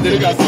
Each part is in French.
délégation.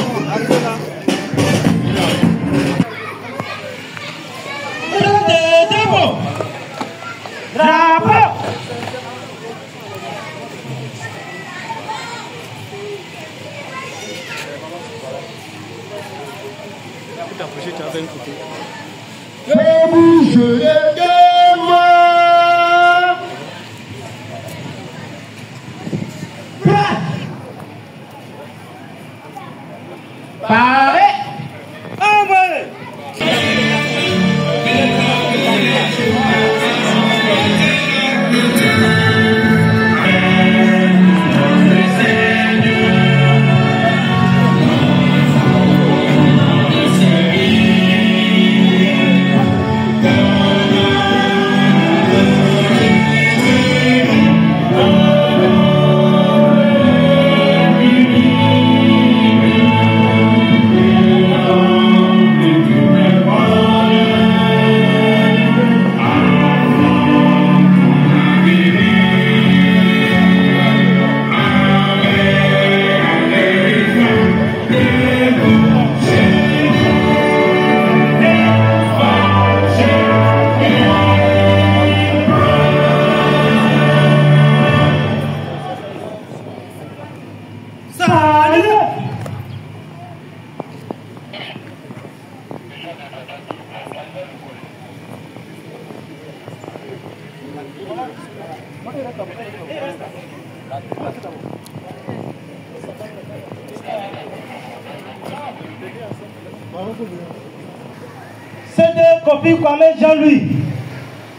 C'est de copies comme Jean-Louis,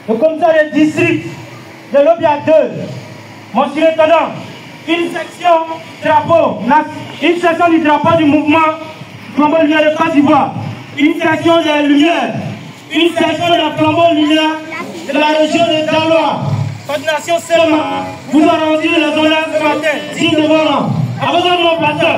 le commissaire de district de l'Obia 2, mon surintendant, une section du drapeau du mouvement Flambeau Lumière de Côte d'Ivoire, une section des Lumières, une section de la Flambeau Lumière de la région de Daloa. Coordination Selma, vous a rendu les honneurs ce matin, digne de vos rangs, à besoin de mon plateau.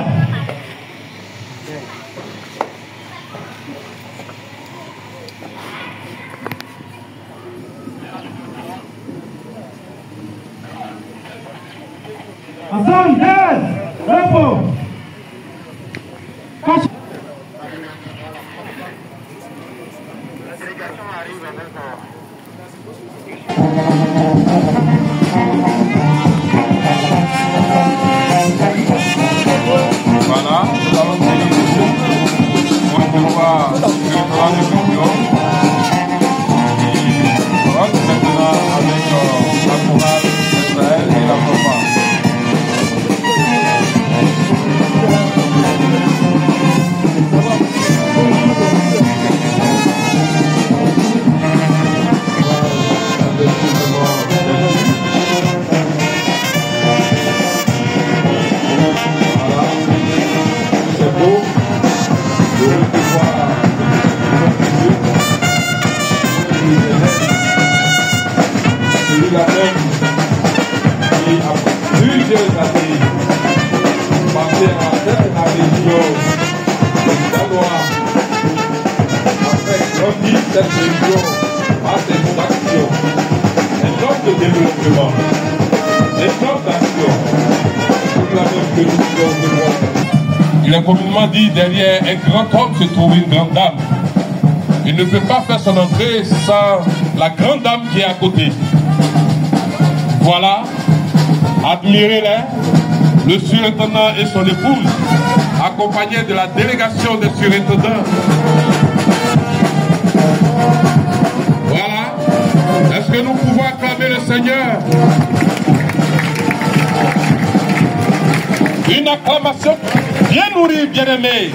Ensemble, repos. La délégation arrive avec Voilà, nous allons payer le jeu. On peut voir le plan de vision. Et on rentre maintenant avec la chorale d'Israël et la chorale. Cette région a des actions, des offres de développement, des offres d'action, pour la même que nous devons. Il est communément dit, derrière un grand homme se trouve une grande dame. Il ne peut pas faire son entrée sans la grande dame qui est à côté. Voilà, admirez-les, le surintendant et son épouse, accompagnés de la délégation des surintendants. Voilà. Est-ce que nous pouvons acclamer le Seigneur? Une acclamation bien nourrie, bien aimée.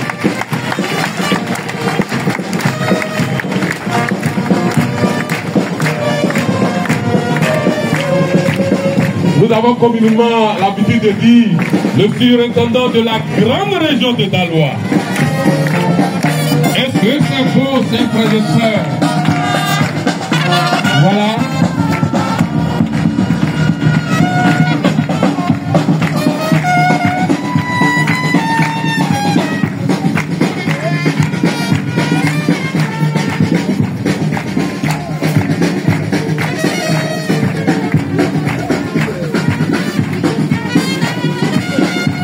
Nous avons communément l'habitude de dire le surintendant de la grande région de Daloa. Est-ce que c'est beau, ces frères et sœurs? Voilà.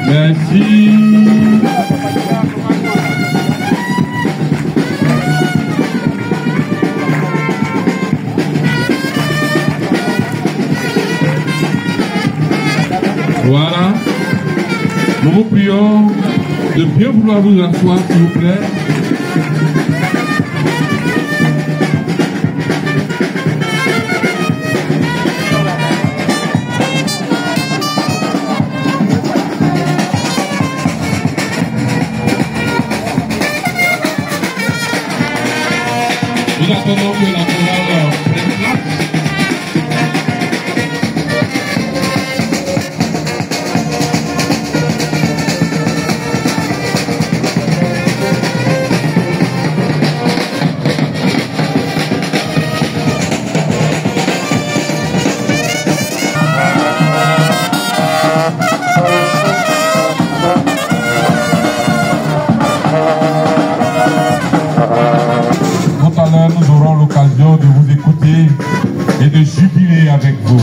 Merci. Voilà. Nous vous prions de bien vouloir vous asseoir, s'il vous plaît. Nous attendons que la chorale prenne place. Nous aurons l'occasion de vous écouter et de jubiler avec vous.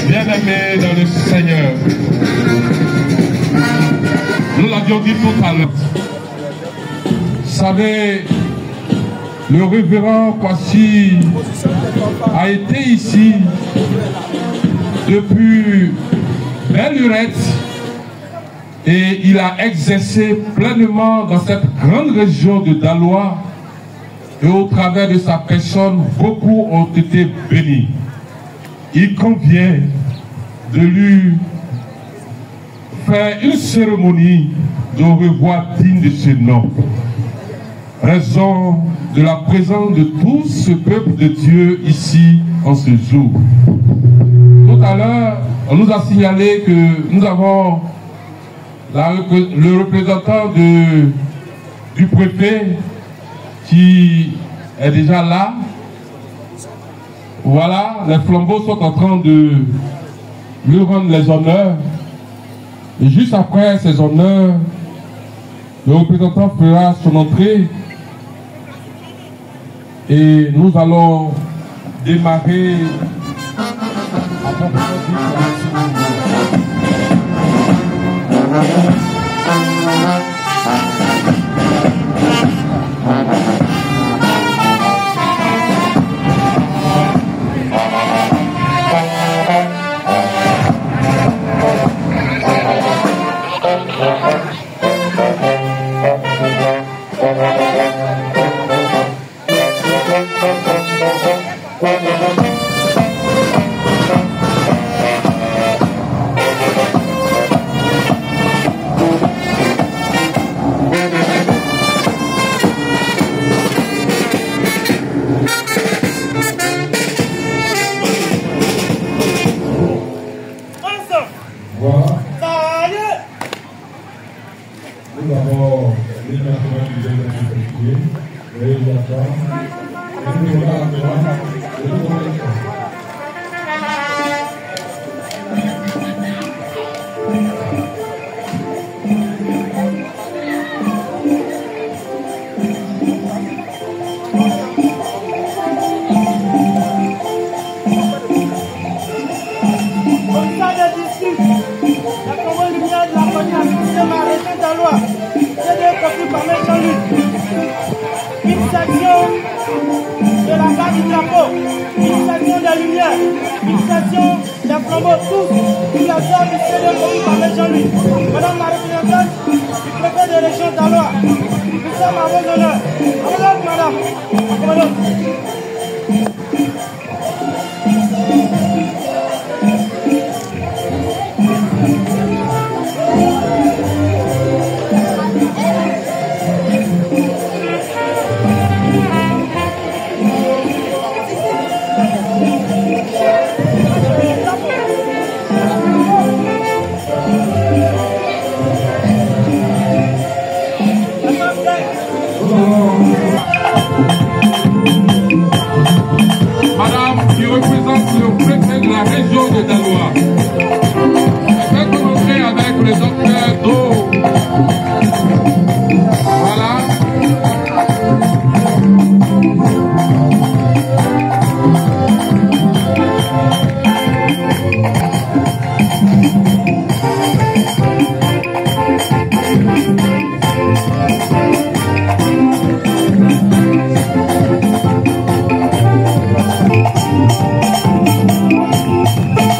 Bien-aimés dans le Seigneur, nous l'avions dit tout à l'heure. Vous savez, le révérend Kwasi a été ici depuis belle lurette. Et il a exercé pleinement dans cette grande région de Daloa. Et au travers de sa personne, beaucoup ont été bénis. Il convient de lui faire une cérémonie de revoir digne de ce nom. Raison de la présence de tout ce peuple de Dieu ici en ce jour. Tout à l'heure, on nous a signalé que nous avons le représentant du préfet qui est déjà là. Voilà, les flambeaux sont en train de lui rendre les honneurs. Et juste après ces honneurs, le représentant fera son entrée. Et nous allons démarrer à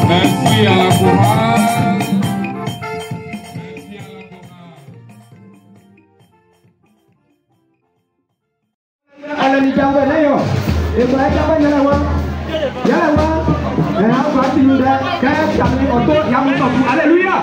Merci à la chorale. Alléluia.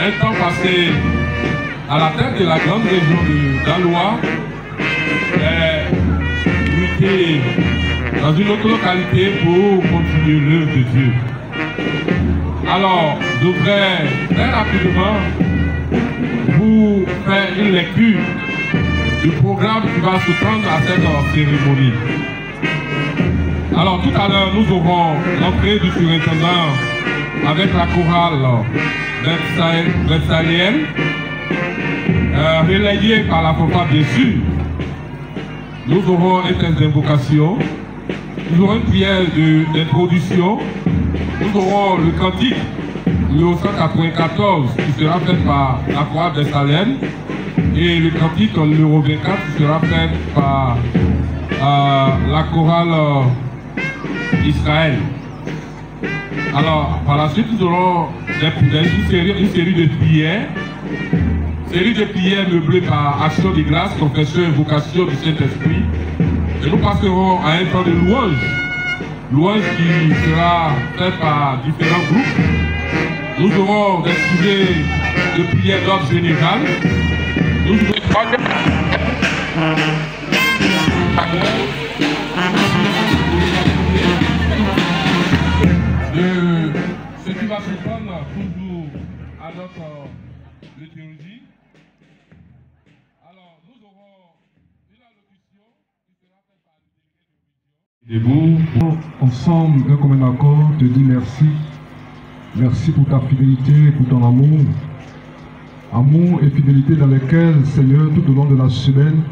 Un temps passé à la tête de la grande région de Galois, muté dans une autre localité pour continuer l'œuvre de Dieu. Alors, je voudrais très rapidement vous faire une lecture du programme qui va se prendre à cette cérémonie. Alors, tout à l'heure, nous aurons l'entrée du surintendant avec la chorale versaillienne, relayée par la fanfare bien sûr. Nous aurons un texte d'invocation, nous aurons une prière d'introduction, nous aurons le cantique numéro 194 qui sera fait par la chorale versaillienne et le cantique numéro 24 qui sera fait par la chorale Israël. Alors, par la suite, nous aurons une série de prières. Série de prières meublées par action de grâce, confession et invocation du Saint-Esprit. Et nous passerons à un temps de louange. Louange qui sera faite par différents groupes. Nous aurons des sujets de prière d'ordre général. Nous ce qui va se prendre toujours à notre liturgie. Alors, nous aurons une allocution qui sera faite par le debout, ensemble, d'un commun accord, te dis merci. Merci pour ta fidélité, pour ton amour. Amour et fidélité dans lesquels, Seigneur, tout au long de la semaine,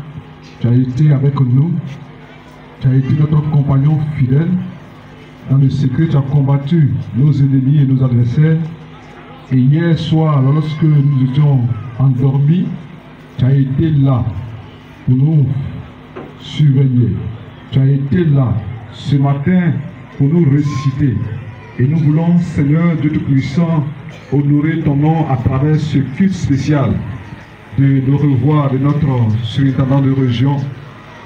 tu as été avec nous. Tu as été notre compagnon fidèle. Dans le secret, tu as combattu nos ennemis et nos adversaires. Et hier soir, lorsque nous étions endormis, tu as été là pour nous surveiller. Tu as été là ce matin pour nous ressusciter. Et nous voulons, Seigneur Dieu Tout-Puissant, honorer ton nom à travers ce culte spécial de revoir de notre surintendant de région.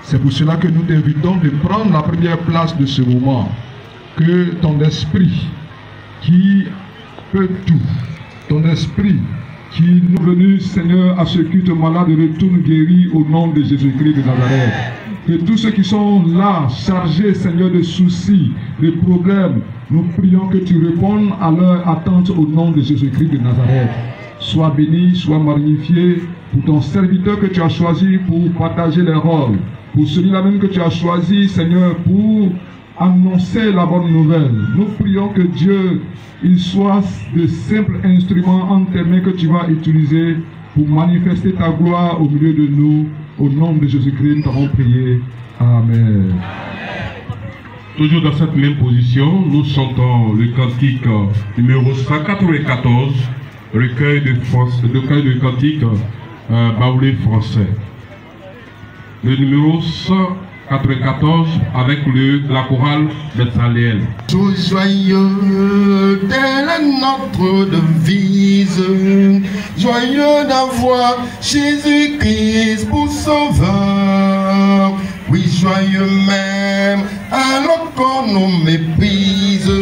C'est pour cela que nous t'invitons de prendre la première place de ce moment. Que ton esprit qui peut tout, ton esprit qui nous est venu, Seigneur, à ce culte malade retourne guéri au nom de Jésus-Christ de Nazareth. Que tous ceux qui sont là, chargés, Seigneur, de soucis, de problèmes, nous prions que tu répondes à leur attente au nom de Jésus-Christ de Nazareth. Sois béni, sois magnifié pour ton serviteur que tu as choisi pour partager les rôles. Pour celui-là même que tu as choisi, Seigneur, pour annoncer la bonne nouvelle. Nous prions que Dieu, il soit de simples instruments en tes mains que tu vas utiliser pour manifester ta gloire au milieu de nous. Au nom de Jésus-Christ, nous t'avons prié. Amen. Toujours dans cette même position, nous chantons le cantique numéro 194, recueil de cantique baoulé français. Le numéro 194 avec la chorale Betsaléel. Tout joyeux, telle est notre devise, joyeux d'avoir Jésus-Christ pour sauveur. Oui, joyeux même, alors qu'on nous méprise,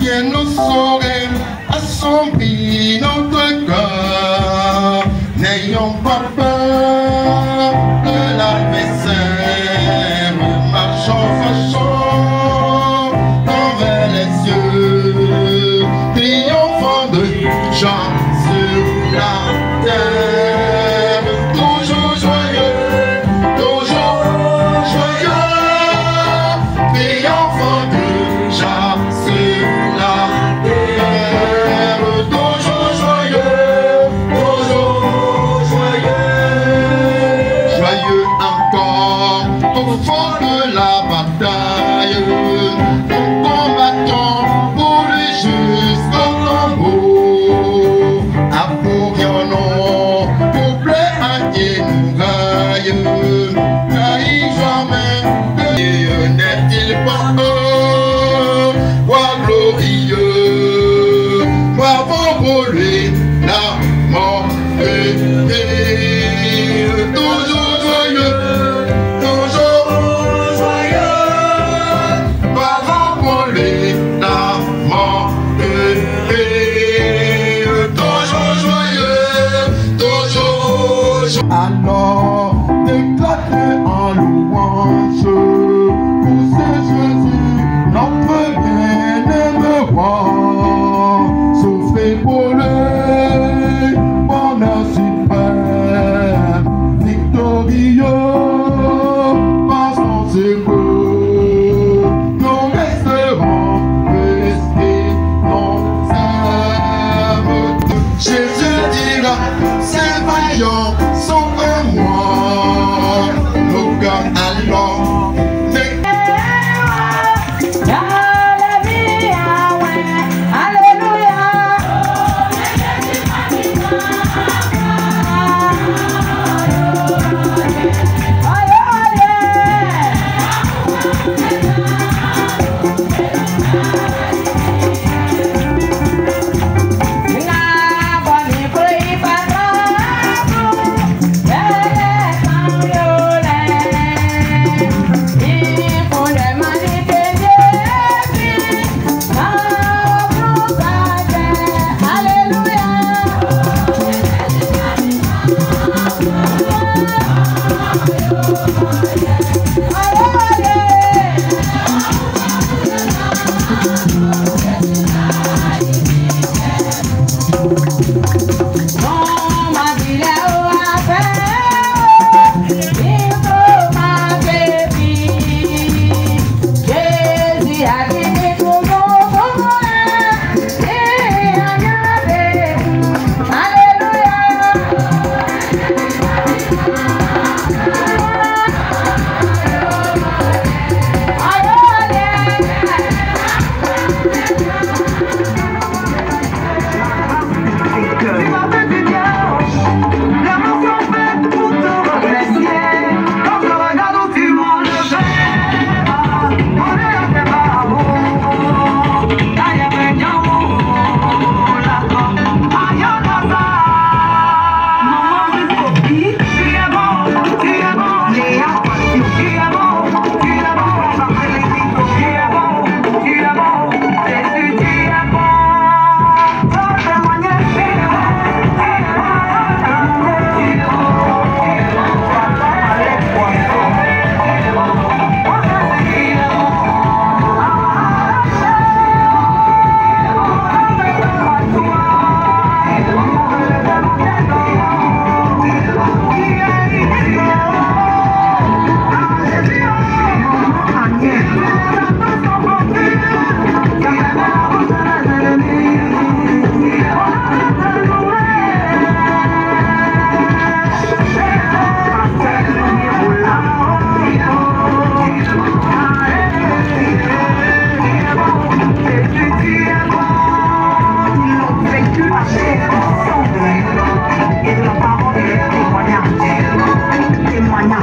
bien nous saurait assombrir notre cœur. N'ayons pas peur de l'adversaire, marchons fâchons envers les cieux, triomphant de Jean sur la terre, toujours joyeux, triomphant de Jean sur la terre, toujours joyeux, joyeux encore au fond de la bataille, nous combattons pour le jusqu'au tombeau, approuvions-nous pour plaire à Dieu nous raille, n'aille jamais, Dieu n'est-il pas roi glorieux, bravo pour lui, la mort est toujours joyeux, bravo pour lui, la mort toujours joyeux, alors éclatez en louange pour ce Jésus, notre bien-aimé roi, souffrez pour lui, bonheur suprême, victorieux par son secours, nous resterons restés non âmes. Jésus dira, ces vaillants sont à moi, nos cœurs alors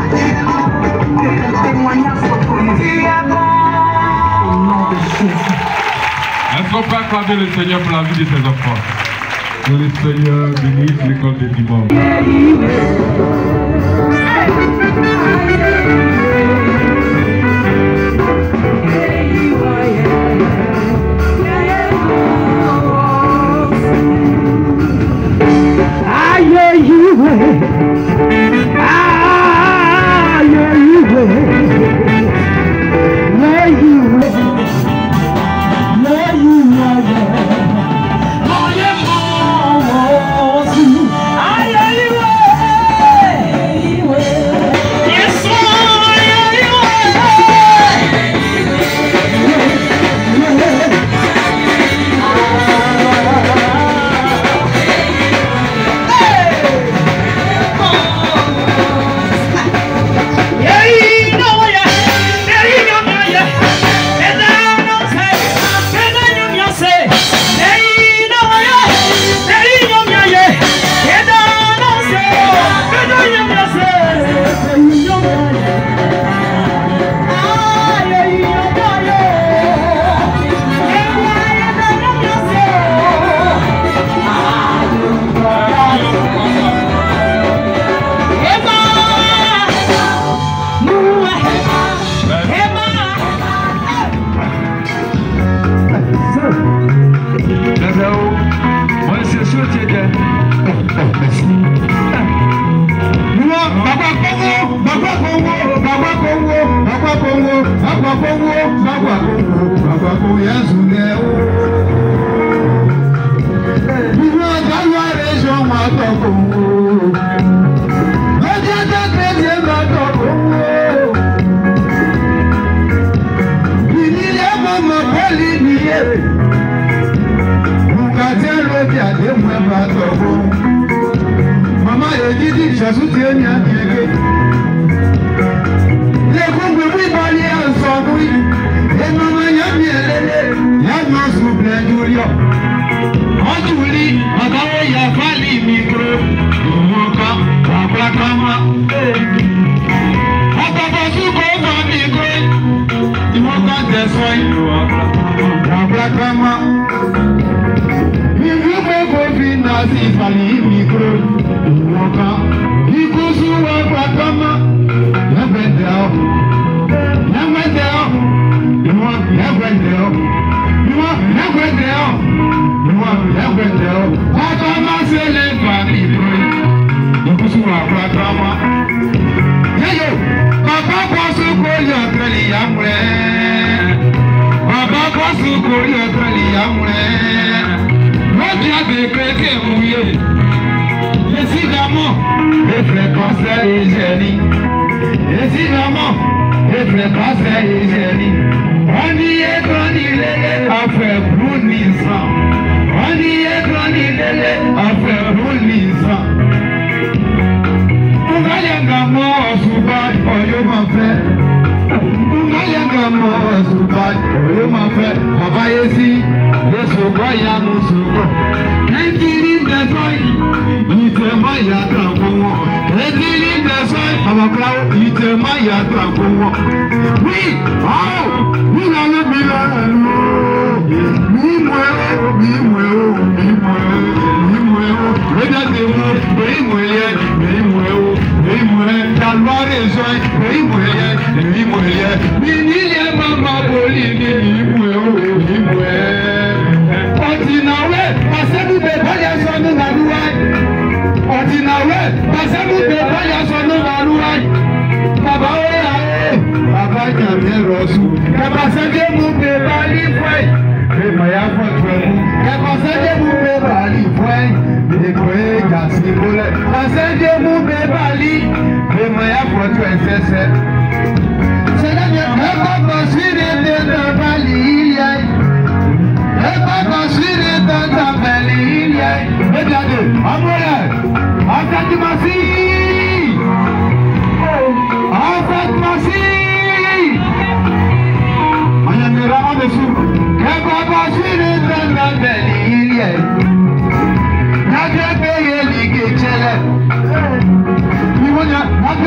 témoignage. Que ton témoignage soit connu. Au nom de Jésus. Est-ce qu'on peut acclamer le Seigneur pour la vie de ses enfants? Que le Seigneur bénisse l'école des dimanches.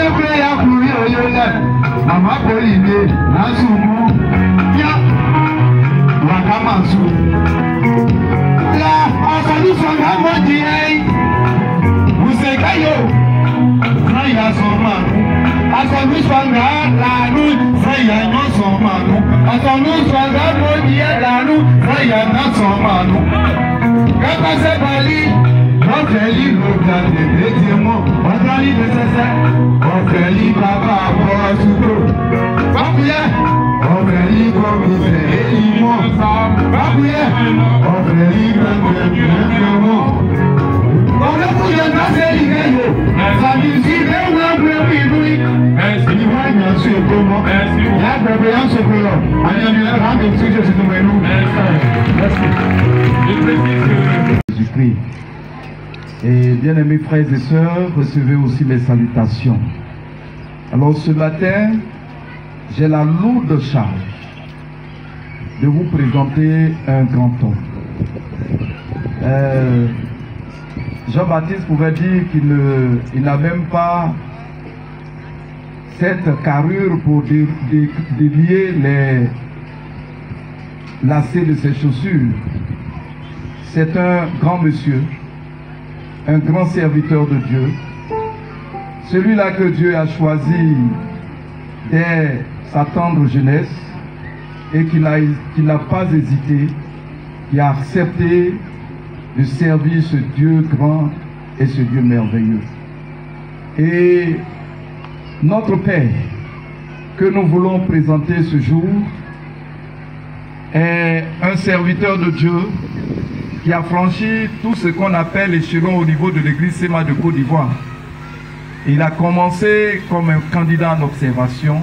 Prayer Mama Pauline, Nasumu, Ya, Wakamasu. La, Asadu Sangamodi, Musekayo, Fraya Somanu, Asadu Sanga, Lanu, Fraya no Somanu, Asadu Sangamodi, Lanu, Fraya no Somanu. Kapase Bali. Ọ̀fẹ́lì ló ga tètè ti mọ́, ọ̀fẹ́lì lẹ́sẹsẹ, ọ̀fẹ́lì bàbá àbọ̀ ṣùgbọ́. Bákúyẹ́, ọ̀fẹ́lì gómìnà èyí mọ́. Bákúyẹ́, ọ̀fẹ́lì gbẹ̀gbẹ̀ mọ́. Ọ̀rẹ́kùnrin náà ṣe ìgbẹ́yò, sàbí sí ẹ̀wọ̀n gbẹ̀rù ìlú yìí. Ìwọ ìyàn sí èkó mọ́, ìyá gbẹ̀gbẹ̀ yàn sókè lọ, àyẹ̀mí ẹ̀rọ àmì tí ó ṣe tuntun mẹ́nu. Jésus-Christ. Et bien-aimés frères et sœurs, recevez aussi mes salutations. Alors ce matin, j'ai la lourde charge de vous présenter un grand homme. Jean-Baptiste pouvait dire qu'il n'a même pas cette carrure pour délier les lacets de ses chaussures. C'est un grand monsieur, un grand serviteur de Dieu, celui-là que Dieu a choisi dès sa tendre jeunesse et qui n'a pas hésité, qui a accepté de servir ce Dieu grand et ce Dieu merveilleux. Et notre Père que nous voulons présenter ce jour est un serviteur de Dieu qui a franchi tout ce qu'on appelle l'échelon au niveau de l'église SEMA de Côte d'Ivoire. Il a commencé comme un candidat en observation.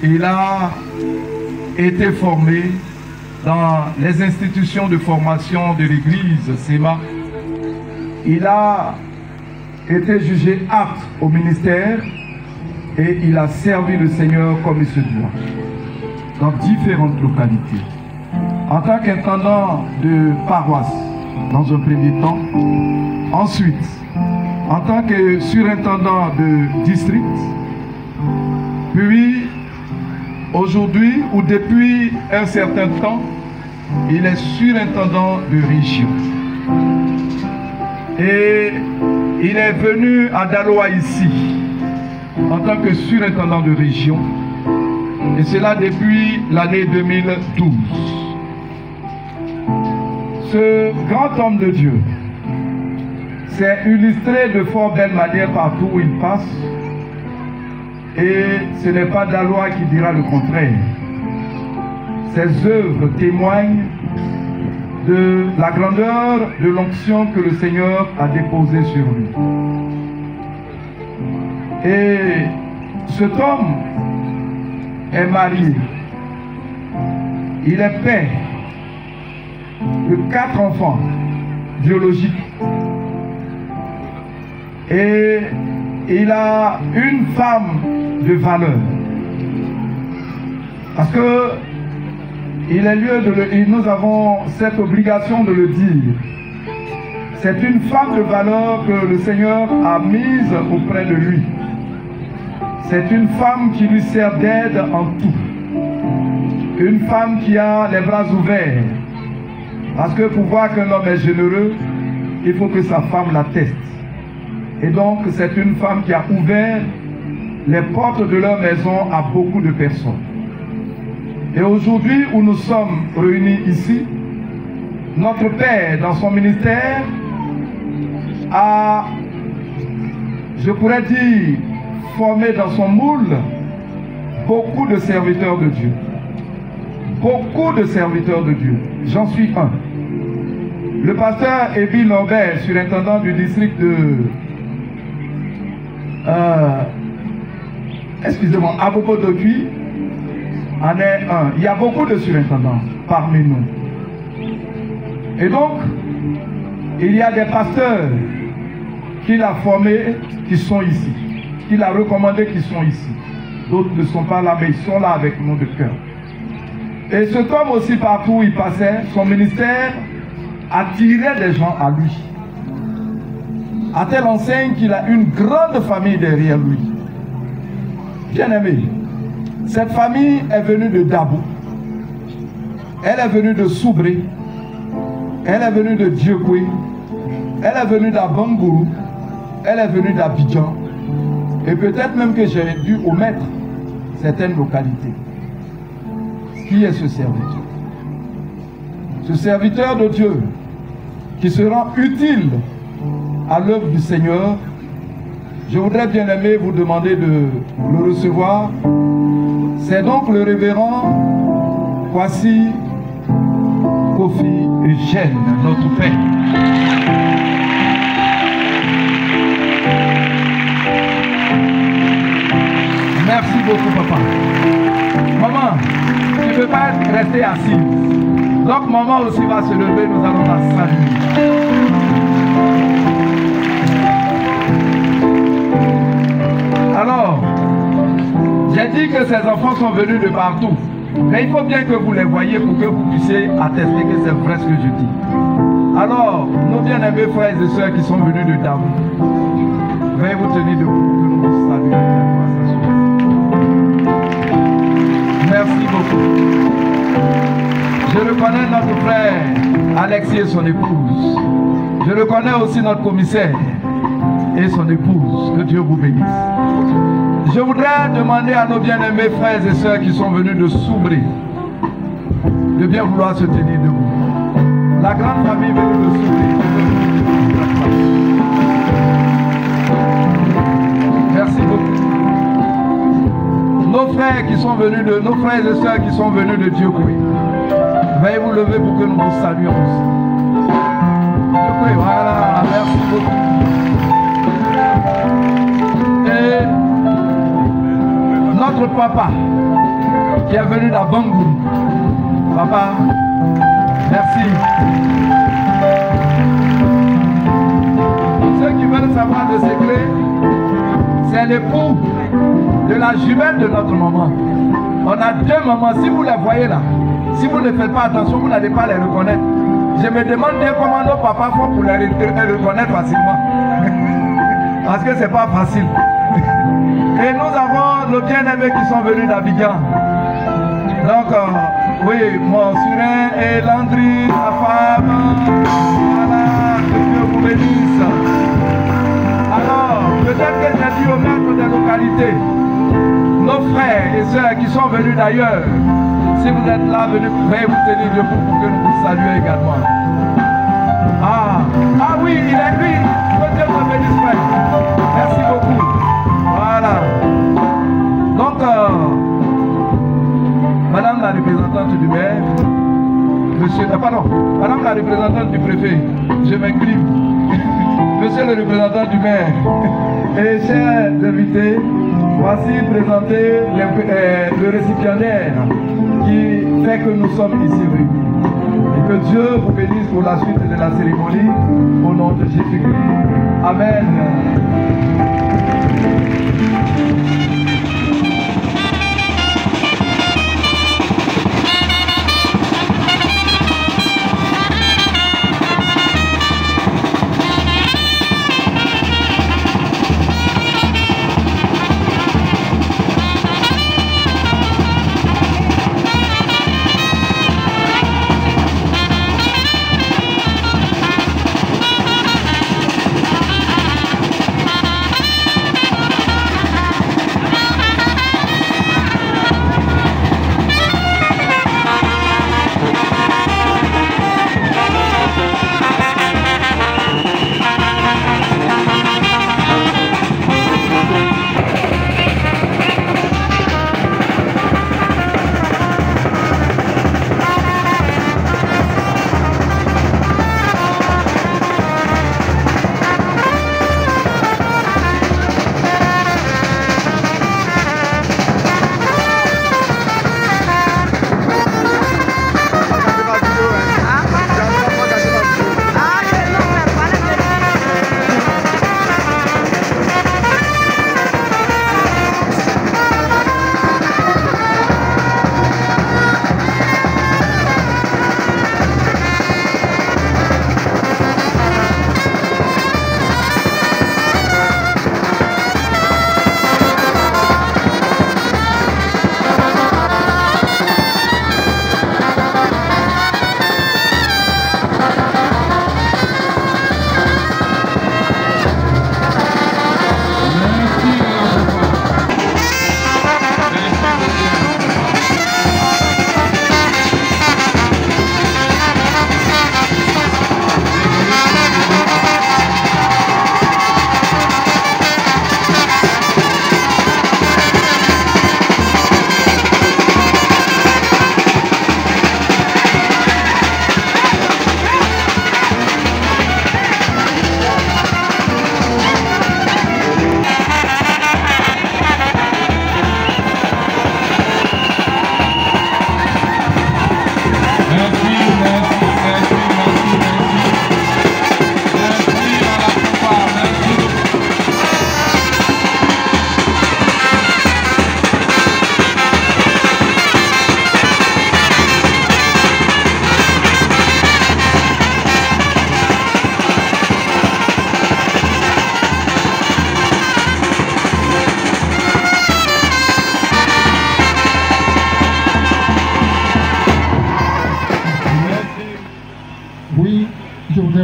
Il a été formé dans les institutions de formation de l'église SEMA. Il a été jugé apte au ministère et il a servi le Seigneur comme il se doit dans différentes localités. En tant qu'intendant de paroisse, dans un premier temps. Ensuite, en tant que surintendant de district. Puis, aujourd'hui ou depuis un certain temps, il est surintendant de région. Et il est venu à Daloa ici, en tant que surintendant de région. Et cela depuis l'année 2012. Ce grand homme de Dieu s'est illustré de fort belle manière partout où il passe. Et ce n'est pas Daloa qui dira le contraire. Ses œuvres témoignent de la grandeur de l'onction que le Seigneur a déposée sur lui. Et cet homme est marié. Il est père de 4 enfants biologiques. Et il a une femme de valeur. Parce que il est lieu de nous avons cette obligation de le dire. C'est une femme de valeur que le Seigneur a mise auprès de lui. C'est une femme qui lui sert d'aide en tout. Une femme qui a les bras ouverts. Parce que pour voir qu'un homme est généreux, il faut que sa femme l'atteste. Et donc c'est une femme qui a ouvert les portes de leur maison à beaucoup de personnes. Et aujourd'hui où nous sommes réunis ici, notre Père dans son ministère a, je pourrais dire, formé dans son moule beaucoup de serviteurs de Dieu. Beaucoup de serviteurs de Dieu. J'en suis un. Le pasteur Ebi Norbert, surintendant du district de excusez-moi, Abobo Dokui, en est un. Il y a beaucoup de surintendants parmi nous. Et donc, il y a des pasteurs qu'il a formés qui sont ici, qu'il a recommandés qui sont ici. D'autres ne sont pas là, mais ils sont là avec nous de cœur. Et cet homme aussi, partout où il passait, son ministère attirait des gens à lui. À telle enseigne qu'il a une grande famille derrière lui. Bien-aimés, cette famille est venue de Dabou, elle est venue de Soubré, elle est venue de Diokwe, elle est venue d'Abangourou, elle est venue d'Abidjan, et peut-être même que j'ai dû omettre certaines localités. Qui est ce serviteur? Ce serviteur de Dieu qui se rend utile à l'œuvre du Seigneur. Je voudrais bien aimer vous demander de le recevoir. C'est donc le révérend Kwasi Kofi Eugène, notre père. Merci beaucoup, papa. Maman, tu ne peux pas rester assise. Donc maman aussi va se lever, nous allons la saluer. Alors, j'ai dit que ces enfants sont venus de partout. Mais il faut bien que vous les voyiez pour que vous puissiez attester que c'est vrai ce que je dis. Alors, nos bien-aimés frères et sœurs qui sont venus de Dabou, veuillez vous tenir debout pour que nous vous saluions. Merci beaucoup. Je reconnais notre frère Alexis et son épouse. Je reconnais aussi notre commissaire et son épouse. Que Dieu vous bénisse. Je voudrais demander à nos bien-aimés frères et sœurs qui sont venus de Soubré de bien vouloir se tenir debout. La grande famille venue de Soubré. Merci beaucoup. Nos frères qui sont venus de, nos frères et sœurs qui sont venus de Diokwe. Veuillez vous lever pour que nous vous saluions aussi. Diokwe, voilà, merci beaucoup. Et notre papa qui est venu d'Abangourou. Papa, merci. Ceux qui veulent savoir le secret, c'est l'époux de la jumelle de notre maman. On a deux mamans, si vous les voyez là, si vous ne faites pas attention, vous n'allez pas les reconnaître. Je me demande bien comment nos papas font pour les reconnaître facilement. Parce que c'est pas facile. Et nous avons nos bien-aimés qui sont venus d'Abidjan. Donc, oui, mon surin et Landry, sa femme. Voilà, que Dieu vous bénisse. Alors, peut-être que j'ai dû omettre des localités. Nos frères et sœurs qui sont venus d'ailleurs, si vous êtes là, veuillez vous tenir debout pour que nous vous saluions également. Ah oui, il est lui. Que Dieu vous bénisse, frère. Merci beaucoup. Voilà. Donc, madame la représentante du maire, madame la représentante du préfet, je m'incline. Monsieur le représentant du maire et chers invités, voici présenter le récipiendaire qui fait que nous sommes ici réunis. Et que Dieu vous bénisse pour la suite de la cérémonie au nom de Jésus-Christ. Amen.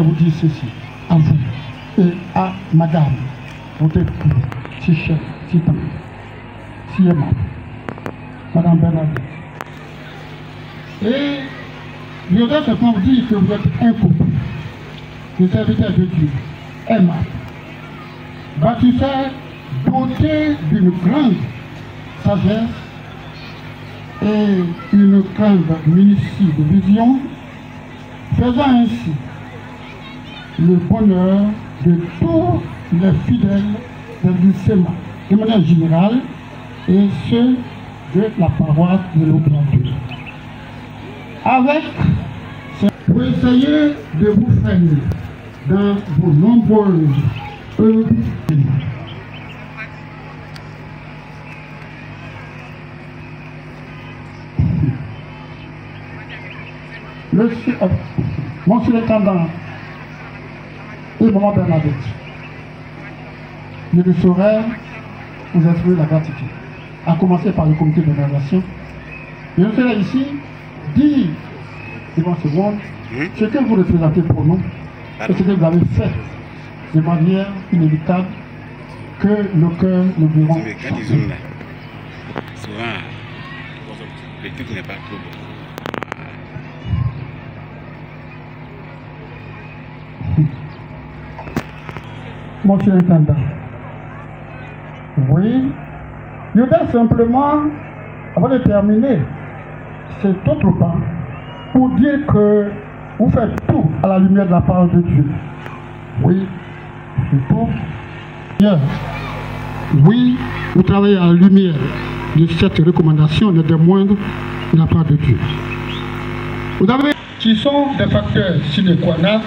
vous dire ceci, à vous et à madame, votre épouse, si chère, si tendre, si aimable, madame Bernadette. Et je voudrais simplement vous dire que vous êtes un couple, des serviteurs de Dieu, aimable, bâtisseur, doté d'une grande sagesse et une grande minutie de vision, faisant ainsi le bonheur de tous les fidèles du Sénat, de manière générale, et ceux de la paroisse de l'Oblateur. Avec pour essayer de vous freiner dans vos nombreuses œuvres. Monsieur l'intendant et maman Bernadette, je ne saurais vous exprimer la gratitude, à commencer par le comité d'organisation. Je serai ici dire devant ce monde ce que vous représentez pour nous et ce que vous avez fait de manière inévitable que nos cœurs nous verront. Souvent, le truc n'est pas trop bon. Monsieur l'intendant, oui, je voudrais simplement, avant de terminer cet autre pas, pour dire que vous faites tout à la lumière de la parole de Dieu. Oui, c'est tout. Oui, vous travaillez à la lumière de cette recommandation, n'est des moindres de la part de Dieu. Vous avez qui sont des facteurs sine qua non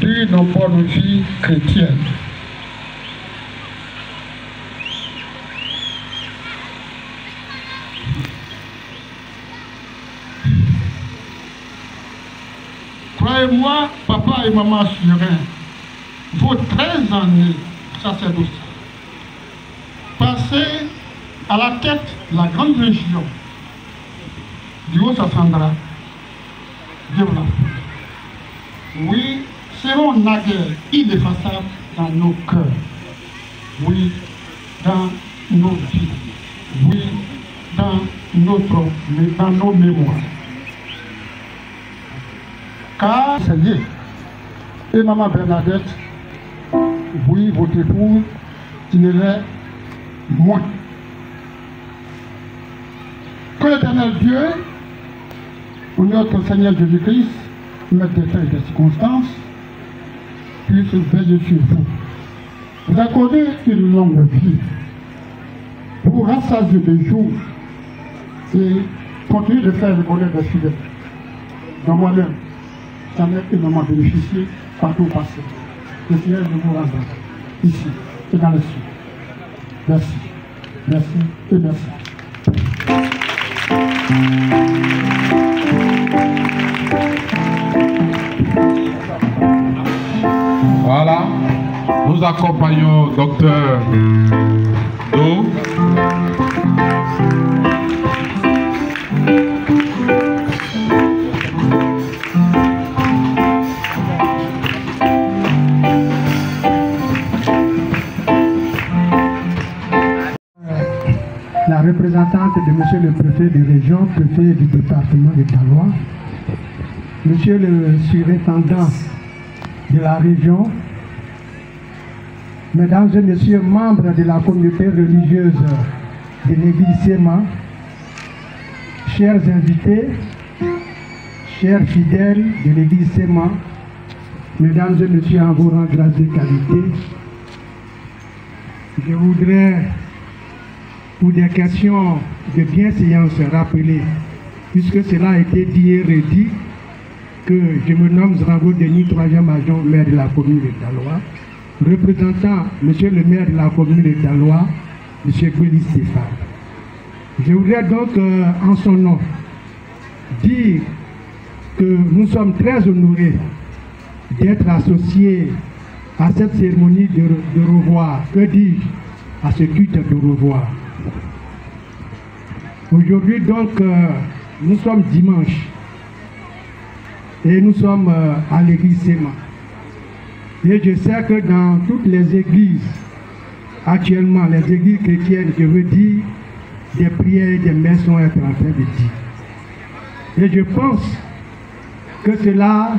de nos bonnes vies chrétiennes. Croyez-moi, papa et maman Surin, vos 13 années sacerdotales, passées à la tête de la grande région du Haut-Sassandra, Dieu vous la fait. Oui, seront naguère ineffaçables dans nos cœurs, oui, dans nos vies, oui, dans nos mémoires. Car c'est lié. Et maman Bernadette, oui, votre épouse, qui ne l'est moins. Que l'Éternel Dieu, ou notre Seigneur Jésus-Christ, mette des faits et des circonstances, puisse veiller sur vous. Vous accorder une longue vie pour rassasier des jours et continuer de faire le bonheur des fidèles. Dans moi-même, ça m'est énormément bénéficié partout où passé. Le Seigneur de vous rendre ici et dans le ciel. Merci. Merci et merci. Voilà, nous accompagnons Docteur Do. La représentante de Monsieur le préfet de région, préfet du département de Talois, Monsieur le surintendant de la région, Mesdames et Messieurs membres de la communauté religieuse de l'église Séma, chers invités, chers fidèles de l'église Séma, Mesdames et Messieurs en vos rangs, grâce et qualité, je voudrais, pour des questions de bienséance, rappeler, puisque cela a été dit et redit, que je me nomme Zrango Denis, 3e agent maire de la commune de Talois, représentant monsieur le maire de la commune de Talois, monsieur Gweli Stéphane. Je voudrais donc, en son nom, dire que nous sommes très honorés d'être associés à cette cérémonie de revoir, que dis-je, à ce culte de revoir. Aujourd'hui donc, nous sommes dimanche. Et nous sommes à l'église Sema. Et je sais que dans toutes les églises, actuellement, les églises chrétiennes, je veux dire, des prières et des messes sont en train de dire. Et je pense que cela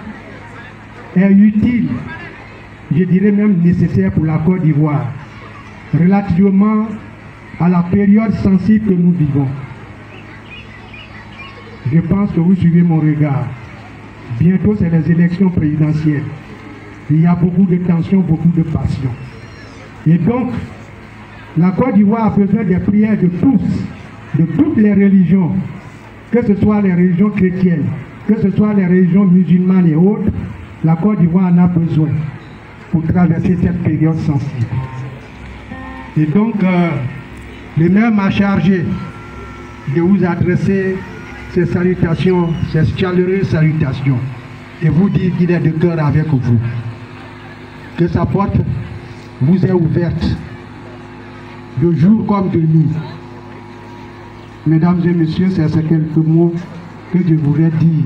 est utile, je dirais même nécessaire pour la Côte d'Ivoire, relativement à la période sensible que nous vivons. Je pense que vous suivez mon regard. Bientôt, c'est les élections présidentielles. Il y a beaucoup de tensions, beaucoup de passion. Et donc, la Côte d'Ivoire a besoin des prières de tous, de toutes les religions, que ce soit les religions chrétiennes, que ce soit les religions musulmanes et autres. La Côte d'Ivoire en a besoin pour traverser cette période sensible. Et donc, le maire m'a chargé de vous adresser ces salutations, ces chaleureuses salutations, et vous dire qu'il est de cœur avec vous. Que sa porte vous est ouverte, de jour comme de nuit. Mesdames et messieurs, c'est ces quelques mots que je voudrais dire.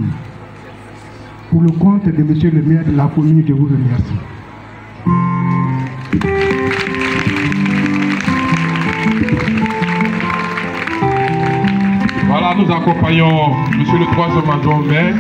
Pour le compte de monsieur le maire de la commune, je vous remercie. Voilà, nous accompagnons monsieur le troisième adjoint au maire.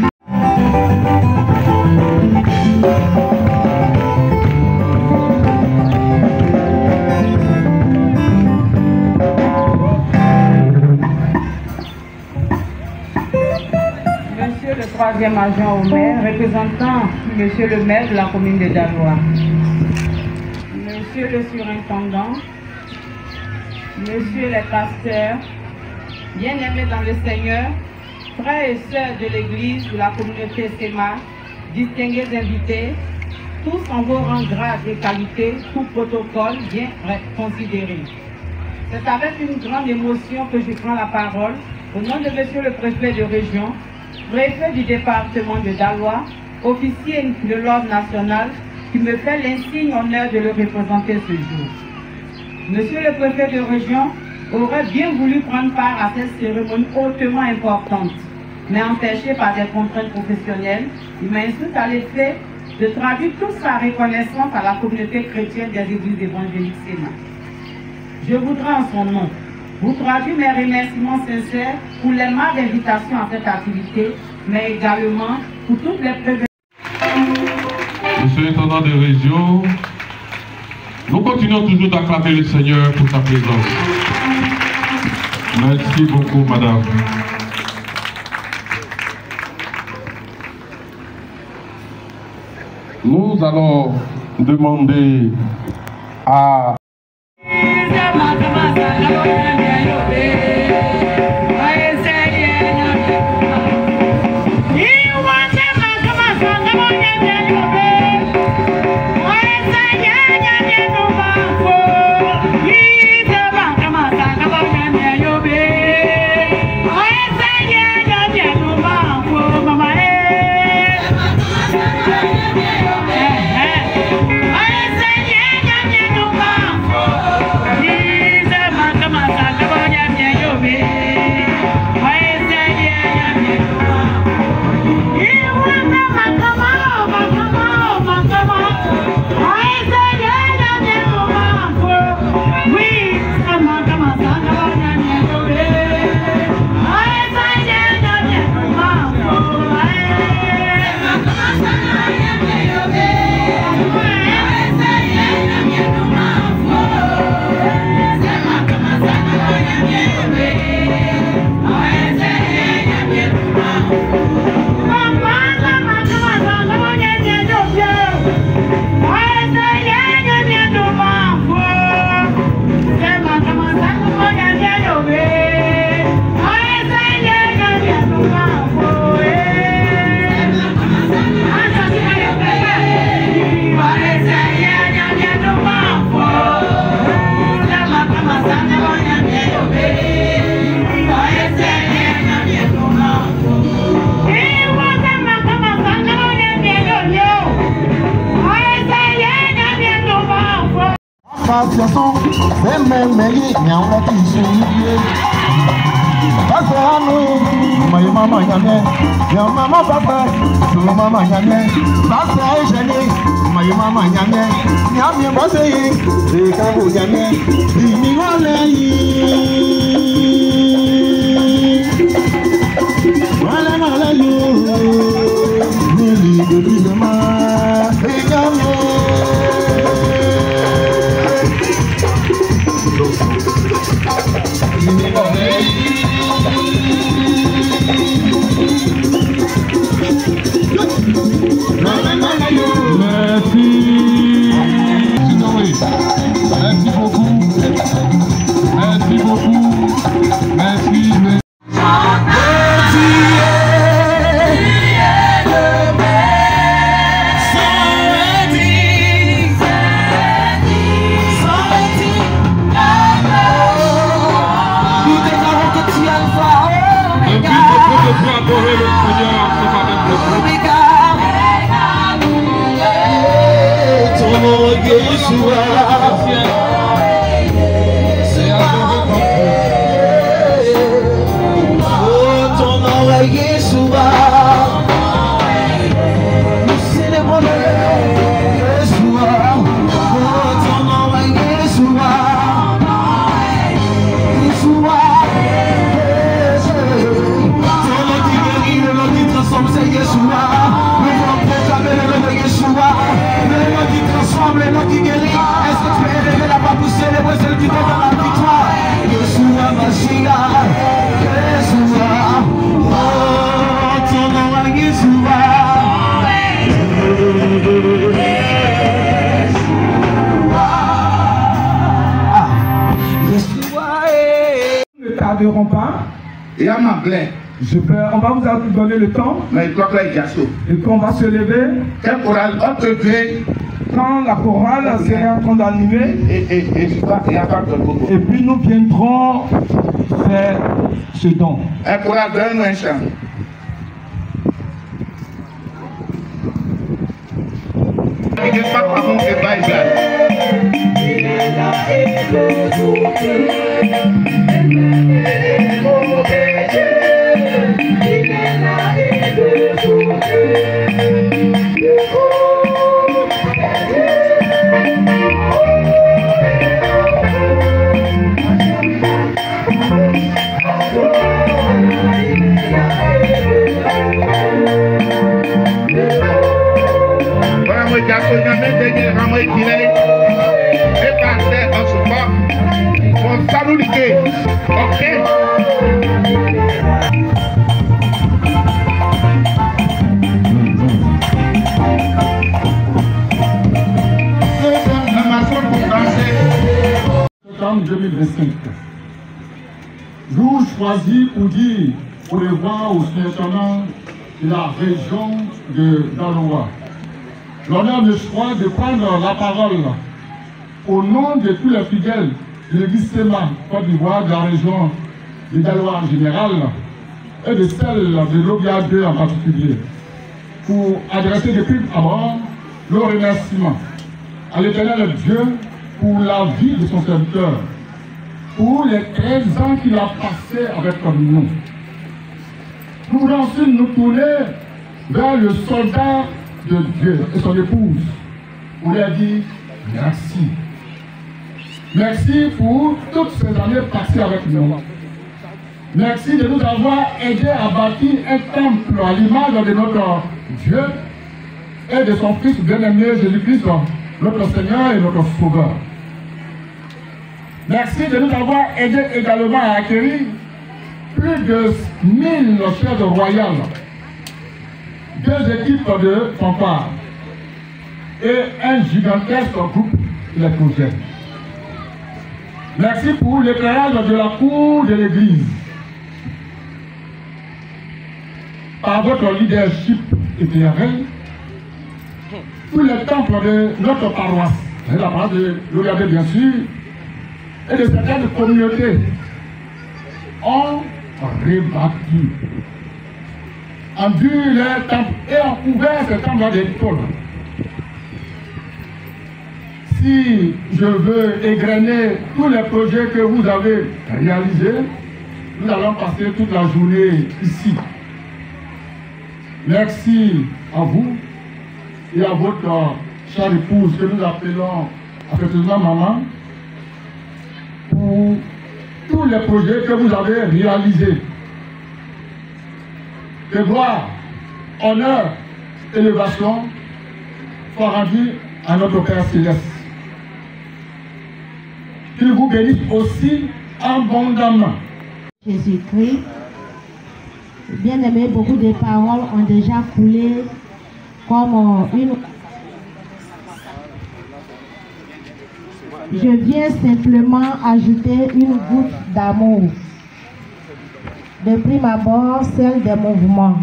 Monsieur le troisième adjoint au maire, représentant monsieur le maire de la commune de Daloa, monsieur le surintendant, monsieur les pasteurs, bien-aimés dans le Seigneur, frères et sœurs de l'église de la communauté Sema, distingués invités, tous en vos rangs, grades et qualités, tout protocole bien considéré. C'est avec une grande émotion que je prends la parole au nom de monsieur le préfet de région, préfet du département de Daloa, officier de l'ordre national, qui me fait l'insigne honneur de le représenter ce jour. Monsieur le préfet de région aurait bien voulu prendre part à cette cérémonie hautement importante, mais empêché par des contraintes professionnelles, il m'insulte à l'effet de traduire toute sa reconnaissance à la communauté chrétienne des églises évangéliques Sema. Je voudrais en son nom vous traduire mes remerciements sincères pour les marques d'invitation à cette activité, mais également pour toutes les préventions. Monsieur l'intendant de région, nous continuons toujours d'acclamer le Seigneur pour sa présence. Merci beaucoup, madame. Nous allons demander à... Mày maman y'a maman papa, maman y'a papa gêné, maman y'a bien bossé, et quand vous y'a voilà Merci beaucoup. Merci beaucoup. Merci. Pas. Et à ma plaie. On va vous donner le temps. Mais il croit que là, il y a chaud. Et qu'on va se lever. Quel chorale, autre gré. Quand la chorale sera en train d'animer. Et puis nous viendrons faire ce don. Un chorale, donne-nous un chant. Il n'est pas comme c'est pas Septembre 2025. Jour choisi pour dire au revoir aux surintendants de la région de Daloa. L'honneur me choisit de prendre la parole au nom de tous les fidèles de l'église Sema, Côte d'Ivoire, de la région de Daloa en général et de celle de l'Obia 2 en particulier, pour adresser depuis abord le remerciement à l'Éternel Dieu pour la vie de son serviteur, pour les 13 ans qu'il a passés avec nous. Nous voulons ensuite nous tourner vers le soldat de Dieu et son épouse pour leur dire merci. Merci pour toutes ces années passées avec nous. Merci de nous avoir aidés à bâtir un temple à l'image de notre Dieu et de son Fils bien-aimé Jésus-Christ, notre Seigneur et notre Sauveur. Merci de nous avoir aidés également à acquérir plus de 1000 chaises royales, 2 équipes de fanfares et un gigantesque groupe électrogène. Merci pour l'éclairage de la cour de l'église. Par votre leadership éclairé, tous les temples de notre paroisse, la paroisse de l'Oriadé bien sûr, et de certaines communautés ont rebâti, enduit leurs temples et ont couvert ces temples des tôles. Si je veux égrener tous les projets que vous avez réalisés, nous allons passer toute la journée ici. Merci à vous et à votre chère épouse que nous appelons affectueusement maman pour tous les projets que vous avez réalisés. Que gloire, honneur, élévation soient rendus à notre Père Céleste. Qu'il vous bénisse aussi abondamment. Jésus-Christ, bien aimé, beaucoup de paroles ont déjà coulé comme une... Je viens simplement ajouter une goutte d'amour. De prime abord, celle des mouvements.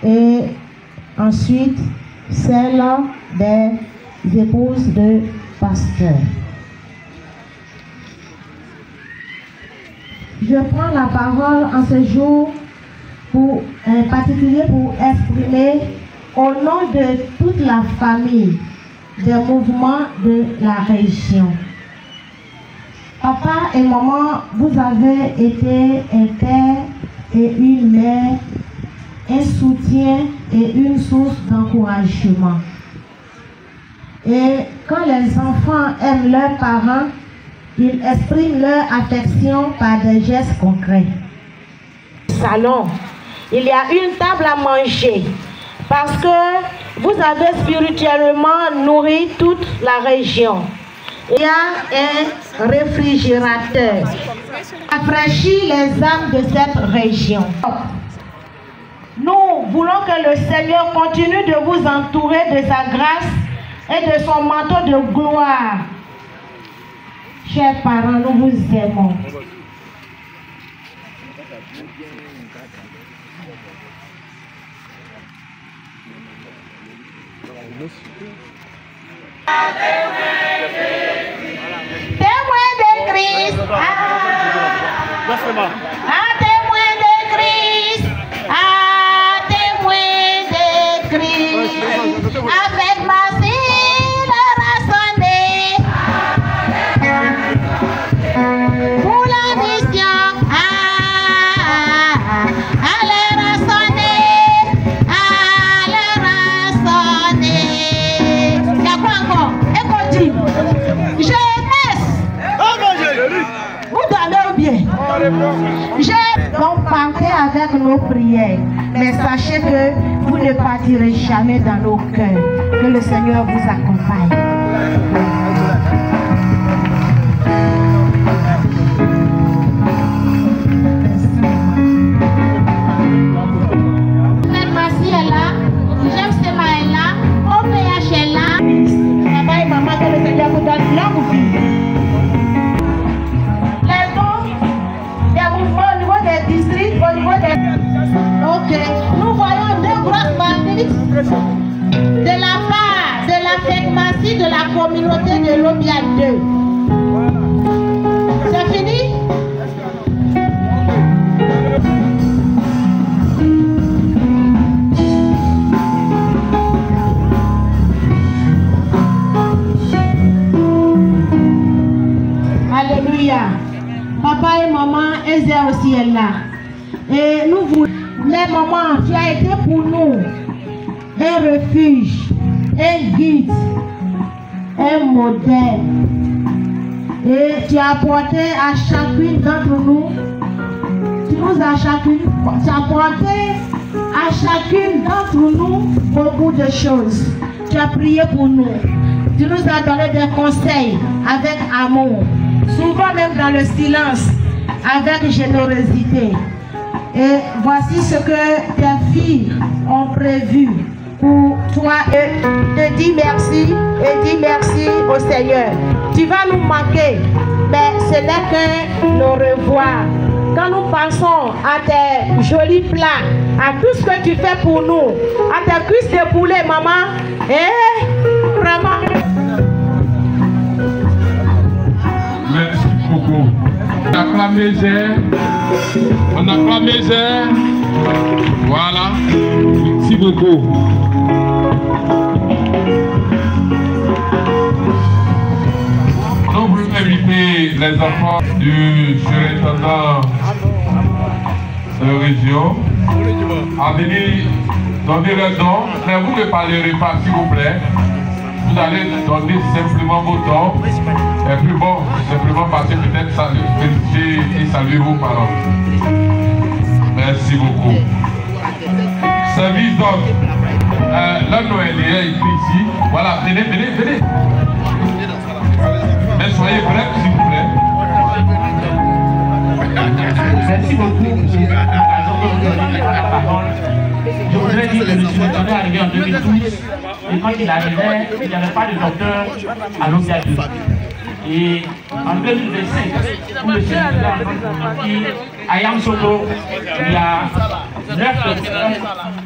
Et ensuite, celle des épouses de pasteurs. Je prends la parole en ce jour en particulier pour exprimer au nom de toute la famille des mouvements de la région. Papa et maman, vous avez été un père et une mère, un soutien et une source d'encouragement. Et quand les enfants aiment leurs parents, ils expriment leur affection par des gestes concrets. Salon, il y a une table à manger parce que vous avez spirituellement nourri toute la région. Il y a un réfrigérateur qui rafraîchit les âmes de cette région. Nous voulons que le Seigneur continue de vous entourer de sa grâce et de son manteau de gloire. Chers parents, nous vous aimons. Témoin de Christ, témoin de Christ, témoin de Christ, avec ma fille rassonnée pour la mission, allez rassonner, il y a quoi encore? Écoutez, jeunesse, vous dormez bien. Donc partez avec nos prières, mais sachez que vous ne partirez jamais dans nos cœurs. Que le Seigneur vous accompagne. Merci est là, j'aime Sema est là, OPH est là. Papa et maman, que le Seigneur vous donne longue vie. Les noms des mouvements au niveau des districts, au niveau des... Ok, nous voyons deux grosses bandites de la part de la pharmacie de la communauté de l'Obia 2. C'est fini? Alléluia. Papa et maman, Ezer aussi est là. Et nous vous, les mamans, tu as été pour nous un refuge, un guide, un modèle. Et tu as apporté à chacune d'entre nous, tu as apporté à chacune d'entre nous beaucoup de choses. Tu as prié pour nous. Tu nous as donné des conseils avec amour, souvent même dans le silence, avec générosité. Et voici ce que tes filles ont prévu pour toi. Et te dis merci et dis merci au Seigneur. Tu vas nous manquer, mais ce n'est qu'un au revoir. Quand nous pensons à tes jolis plats, à tout ce que tu fais pour nous, à tes cuisses de poulet, maman, vraiment. Merci beaucoup. On acclame Ezer. On acclame Ezer. Voilà. Merci beaucoup. Nous voulons inviter les enfants du surintendant de région à venir donner le don, mais vous ne parlerez pas, s'il vous plaît. Vous allez donner simplement vos dons. Et puis bon, simplement passer peut-être féliciter et saluer vos parents. Merci beaucoup. Service donc. Là, Noël est écrit ici. Voilà, venez. Mais soyez bref, s'il vous plaît. Merci beaucoup, monsieur. Je voudrais dire que le Sud est arrivé en 2012 et quand il arrivait, il n'y avait pas de docteur à l'Océanie. Et en 2025, pour le Sud à Yamoussoukro, il y a 9 docteurs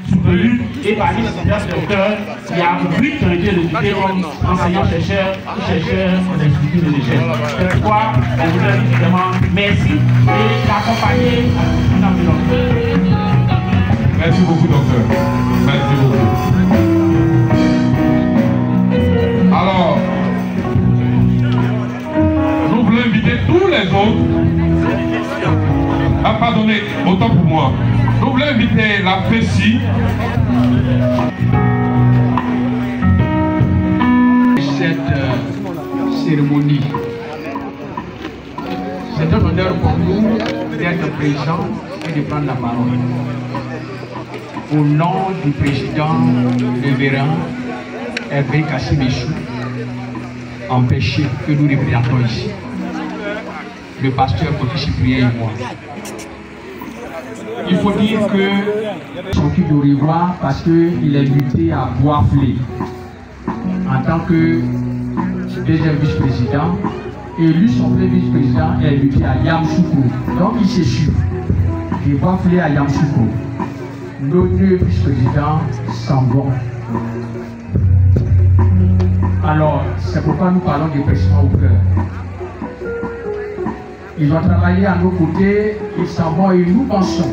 soutenus et parmi ces 9 docteurs, il y a 8 qui ont été recrutés comme enseignants-chercheurs ou chercheurs aux instituts de recherche. C'est pourquoi on voudrait dire vraiment merci et l'accompagner en ambulance. Merci beaucoup, docteur. Merci beaucoup. Alors, nous voulons inviter tous les autres. Ah, pardonnez, autant pour moi. Nous voulons inviter la FESI. Cette cérémonie, c'est un honneur pour nous d'être présents et de prendre la parole. Au nom du président révérend Hervé Kassimechou, empêché que nous représentons ici, le pasteur Côté Cyprien et moi. Il faut dire que s'occupe de revoir parce qu'il est muté à Bois-Flé en tant que deuxième vice-président et lui, son premier vice-président, est muté à Yamoussoukro. Donc il se suit de Bois-Flé à Yamoussoukro. Nos deux vice-présidents s'en vont. Alors, c'est pourquoi nous parlons des pressions au cœur. Ils ont travaillé à nos côtés, ils s'en vont et nous pensons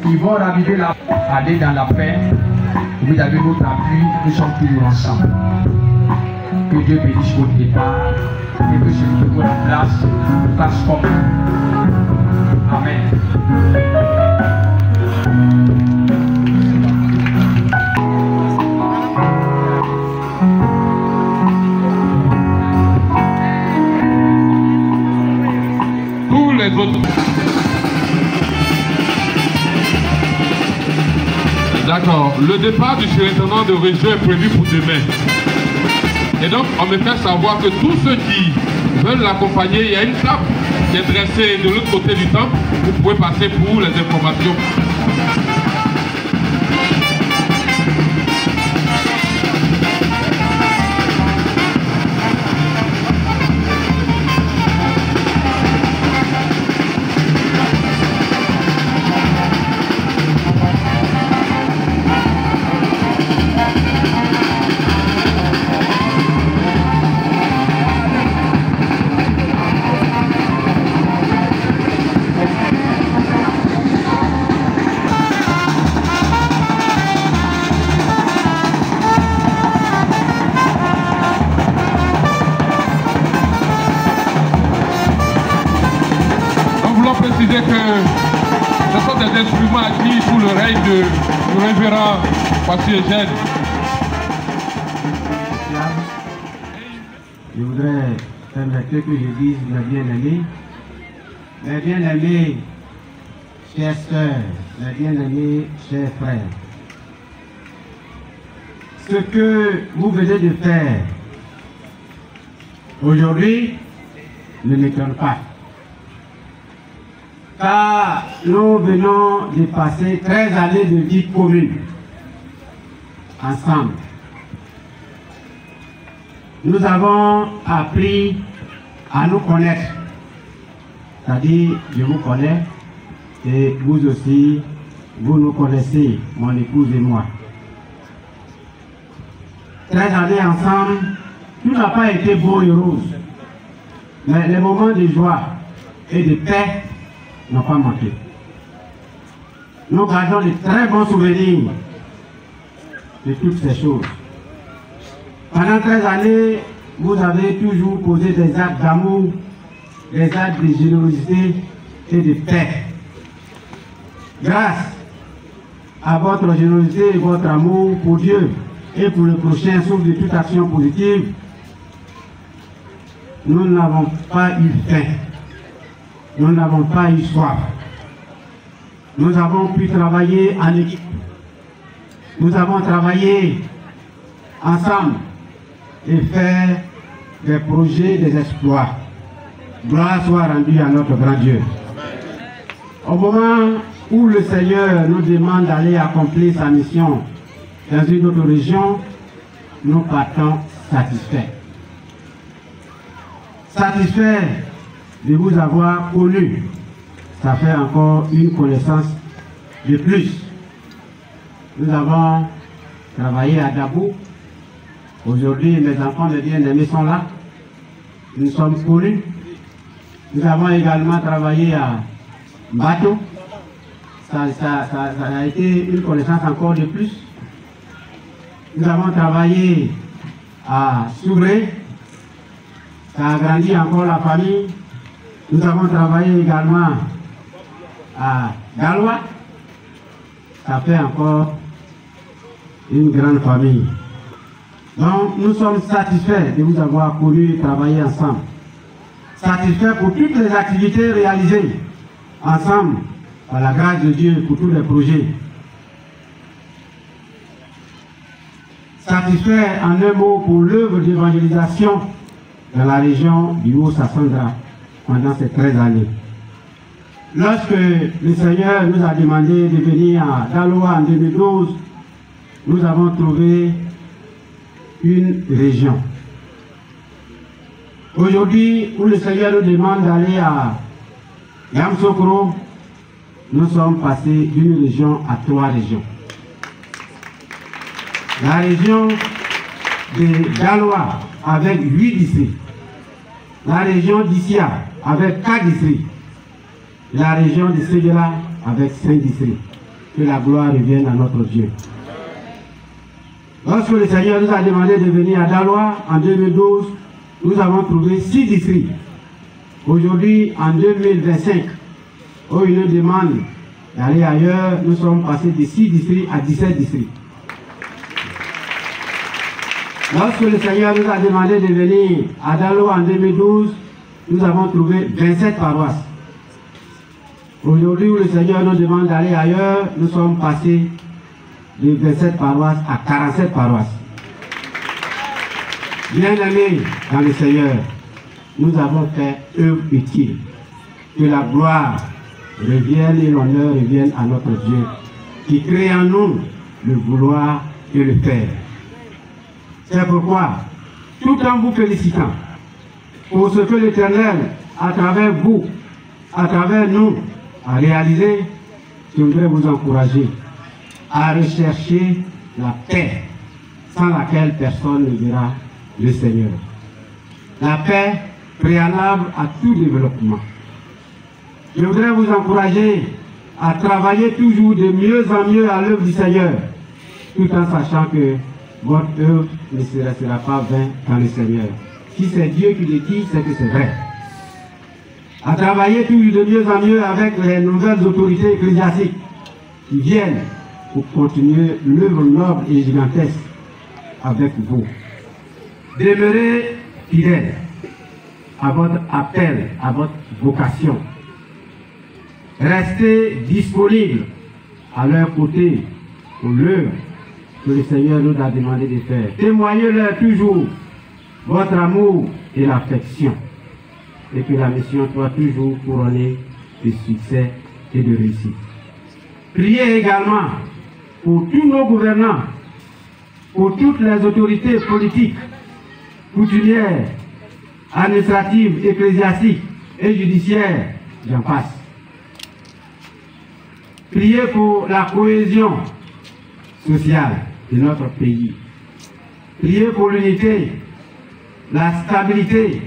qu'ils vont raviver la aller dans la paix. Vous avez notre appui, nous sommes toujours ensemble. Que Dieu bénisse votre départ et que celui qui vous remplace fasse comme. Amen. Tous les autres. D'accord. Le départ du surintendant de région est prévu pour demain. Et donc, on me fait savoir que tous ceux qui veulent l'accompagner, il y a une table qui est dressée de l'autre côté du temple. Vous pouvez passer pour les informations. Préciser que ce sont des instruments acquis sous le règne du révérend Pasteur Eugène. Je voudrais permettre que je dise mes bien-aimés, chères sœurs, mes bien-aimés, chers frères. Ce que vous venez de faire aujourd'hui ne m'étonne pas. Car nous venons de passer 13 années de vie commune ensemble. Nous avons appris à nous connaître. C'est-à-dire, je vous connais et vous aussi, vous nous connaissez, mon épouse et moi. 13 années ensemble, tout n'a pas été beau et rose. Mais les moments de joie et de paix n'ont pas manqué. Nous gardons de très bons souvenirs de toutes ces choses. Pendant 13 années, vous avez toujours posé des actes d'amour, des actes de générosité et de paix. Grâce à votre générosité et votre amour pour Dieu et pour le prochain, sauf de toute action positive, nous n'avons pas eu faim, nous n'avons pas eu soif. Nous avons pu travailler en équipe. Nous avons travaillé ensemble et faire des projets, des exploits. Gloire soit rendue à notre grand Dieu. Au moment où le Seigneur nous demande d'aller accomplir sa mission dans une autre région, nous partons satisfaits. Satisfaits de vous avoir connu. Ça fait encore une connaissance de plus. Nous avons travaillé à Dabou. Aujourd'hui, mes enfants, mes bien-aimés sont là. Nous sommes connus. Nous avons également travaillé à Bateau. Ça a été une connaissance encore de plus. Nous avons travaillé à Soubré. Ça a agrandi encore la famille. Nous avons travaillé également à Galois. Ça fait encore une grande famille. Donc nous sommes satisfaits de vous avoir connu et travaillé ensemble. Satisfaits pour toutes les activités réalisées ensemble, par la grâce de Dieu, pour tous les projets. Satisfaits en un mot pour l'œuvre d'évangélisation dans la région du Haut-Sassandra pendant ces 13 années. Lorsque le Seigneur nous a demandé de venir à Daloa en 2012, nous avons trouvé une région. Aujourd'hui, où le Seigneur nous demande d'aller à Yamsokro, nous sommes passés d'une région à 3 régions. La région de Daloa avec 8 districts. La région d'Issia avec 4 districts. La région de Ségela avec 5 districts. Que la gloire revienne à notre Dieu. Lorsque le Seigneur nous a demandé de venir à Daloa en 2012, nous avons trouvé 6 districts. Aujourd'hui, en 2025, où il nous demande d'aller ailleurs, nous sommes passés de 6 districts à 17 districts. Lorsque le Seigneur nous a demandé de venir à Daloa en 2012, nous avons trouvé 27 paroisses. Aujourd'hui, où le Seigneur nous demande d'aller ailleurs, nous sommes passés de 27 paroisses à 47 paroisses. Bien-aimés dans le Seigneur, nous avons fait œuvre utile. Que la gloire revienne et l'honneur revienne à notre Dieu, qui crée en nous le vouloir et le faire. C'est pourquoi, tout en vous félicitant pour ce que l'Éternel, à travers vous, à travers nous, a réalisé, je voudrais vous encourager à rechercher la paix, sans laquelle personne ne verra le Seigneur. La paix préalable à tout développement. Je voudrais vous encourager à travailler toujours de mieux en mieux à l'œuvre du Seigneur, tout en sachant que votre œuvre ne sera pas vaine dans le Seigneur. Si c'est Dieu qui le dit, c'est que c'est vrai. À travailler toujours de mieux en mieux avec les nouvelles autorités ecclésiastiques qui viennent pour continuer l'œuvre noble et gigantesque avec vous. Demeurez fidèles à votre appel, à votre vocation. Restez disponibles à leur côté pour l'œuvre que le Seigneur nous a demandé de faire. Témoignez-leur toujours votre amour et l'affection, et que la mission soit toujours couronnée de succès et de réussite. Priez également pour tous nos gouvernants, pour toutes les autorités politiques, coutumières, administratives, ecclésiastiques et judiciaires, j'en passe. Priez pour la cohésion sociale de notre pays. Priez pour l'unité, la stabilité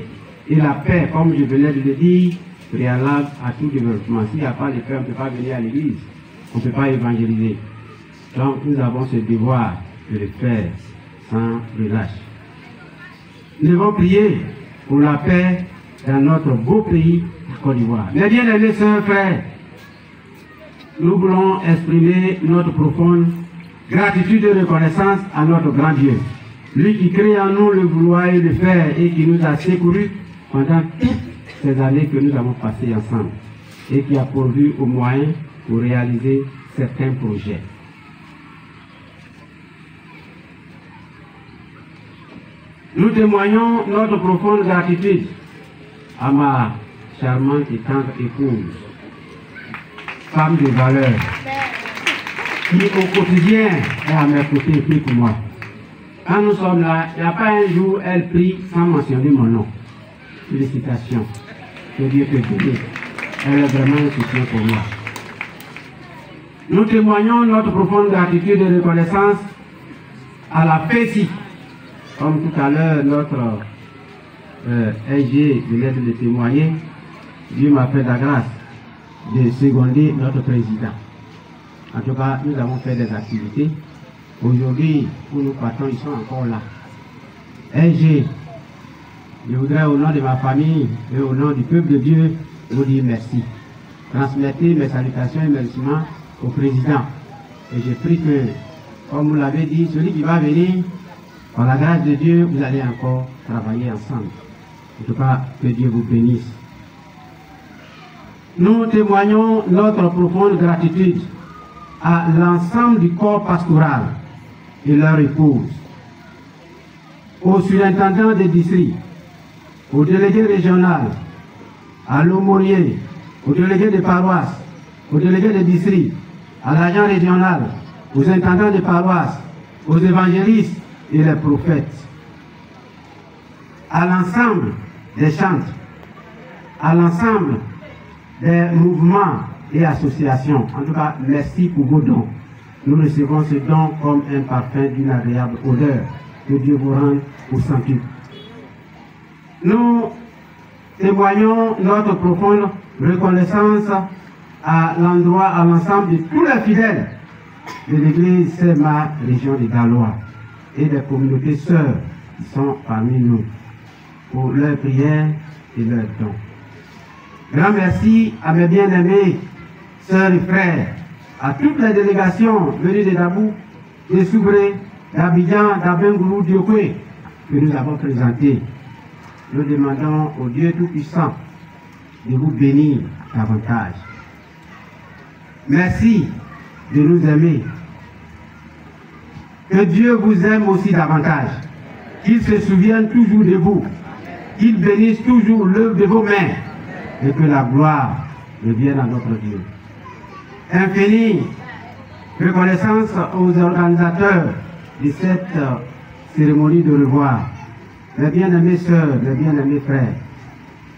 et la paix, comme je venais de le dire, préalable à tout développement. S'il n'y a pas de paix, on ne peut pas venir à l'église, on ne peut pas évangéliser. Donc nous avons ce devoir de le faire sans relâche. Nous devons prier pour la paix dans notre beau pays, la Côte d'Ivoire. Mes bien-aimés sœurs, frères, nous voulons exprimer notre profonde gratitude et reconnaissance à notre grand Dieu. Lui qui crée en nous le vouloir et le faire et qui nous a secourus pendant toutes ces années que nous avons passées ensemble et qui a pourvu aux moyens pour réaliser certains projets. Nous témoignons notre profonde gratitude à ma charmante et tendre épouse, femme de valeur, qui au quotidien est à mes côtés et prie pour moi. Quand nous sommes là, il n'y a pas un jour elle prie sans mentionner mon nom. Félicitations. Que Dieu te bénisse. Elle est vraiment un soutien pour moi. Nous témoignons notre profonde gratitude et reconnaissance à la FESI. Comme tout à l'heure, notre SG venait de le témoigner, Dieu m'a fait la grâce de seconder notre président. En tout cas, nous avons fait des activités. Aujourd'hui, où nous partons, ils sont encore là. SG, je voudrais au nom de ma famille et au nom du peuple de Dieu vous dire merci. Transmettez mes salutations et remerciements au président. Et je prie que, comme vous l'avez dit, celui qui va venir, par la grâce de Dieu, vous allez encore travailler ensemble. En tout cas, que Dieu vous bénisse. Nous témoignons notre profonde gratitude à l'ensemble du corps pastoral et leur épouse, aux surintendants des districts, aux délégués régionaux, à l'aumônier, aux délégués des paroisses, aux délégués des districts, à l'agent régional, aux intendants des paroisses, aux évangélistes et les prophètes, à l'ensemble des chantres, à l'ensemble des mouvements et associations. En tout cas, merci pour vos dons. Nous recevons ce don comme un parfum d'une agréable odeur. Que Dieu vous rende au centuple. Nous témoignons notre profonde reconnaissance à l'endroit, à l'ensemble de tous les fidèles de l'église SEMA, région de Galois, et des communautés sœurs qui sont parmi nous, pour leurs prières et leurs dons. Grand merci à mes bien-aimés sœurs et frères, à toutes les délégations venues de Dabou, de Soubré, d'Abidjan, d'Abengourou, d'Yokwe, que nous avons présentées. Nous demandons au Dieu Tout-Puissant de vous bénir davantage. Merci de nous aimer. Que Dieu vous aime aussi davantage. Qu'il se souvienne toujours de vous. Qu'il bénisse toujours l'œuvre de vos mains. Et que la gloire revienne à notre Dieu. Infinie reconnaissance aux organisateurs de cette cérémonie de revoir. Mes bien-aimés sœurs, mes bien-aimés frères,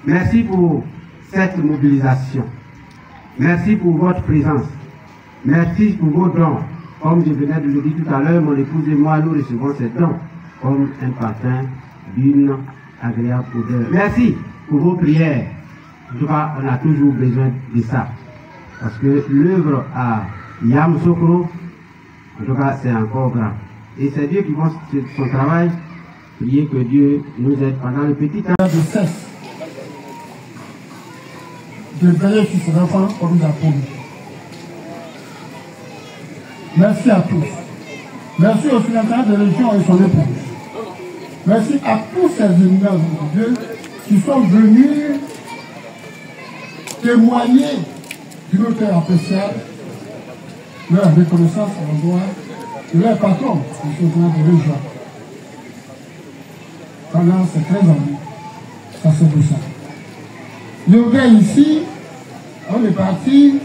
merci pour cette mobilisation. Merci pour votre présence. Merci pour vos dons. Comme je venais de le dire tout à l'heure, mon épouse et moi, nous recevons ces dons comme un parfum d'une agréable odeur. Merci pour vos prières. En tout cas, on a toujours besoin de ça. Parce que l'œuvre à Yamoussoukro, en tout cas, c'est encore grand. Et c'est Dieu qui voit son travail. Priez que Dieu nous aide pendant le petit temps. De cesse de veiller sur ses enfants comme il a promis. Merci à tous. Merci au sénateur de région et son épouse. Merci à tous ces éminents de Dieu qui sont venus témoigner d'une auteur appréciable leur reconnaissance à l'endroit de leur patron, le sénateur de région. Pendant ces 13 années, ça c'est pour ça. Je voudrais ici, on est parti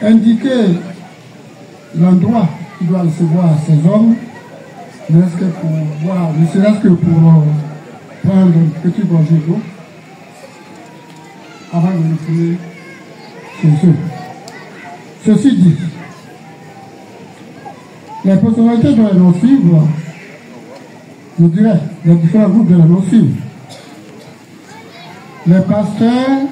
indiquer l'endroit qui doit recevoir ces hommes, ne serait-ce que pour prendre un petit gorgée d'eau avant de retourner chez eux. Ceci dit, les personnalités doivent nous suivre, je dirais, les différents groupes de nous suivre. Les pasteurs,